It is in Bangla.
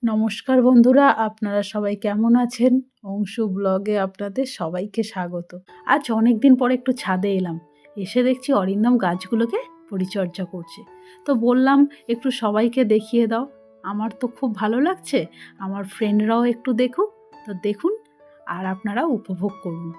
নমস্কার বন্ধুরা, আপনারা সবাই কেমন আছেন? অংশু ব্লগে আপনাদের সবাইকে স্বাগত। আজ অনেক দিন পরে একটু ছাদে এলাম। এসে দেখছি অরিন্দম গাছগুলোকে পরিচর্যা করছে। তো বললাম একটু সবাইকে দেখিয়ে দাও। আমার তো খুব ভালো লাগছে, আমার ফ্রেন্ডরাও একটু দেখুক। তো দেখুন আর আপনারা উপভোগ করুন।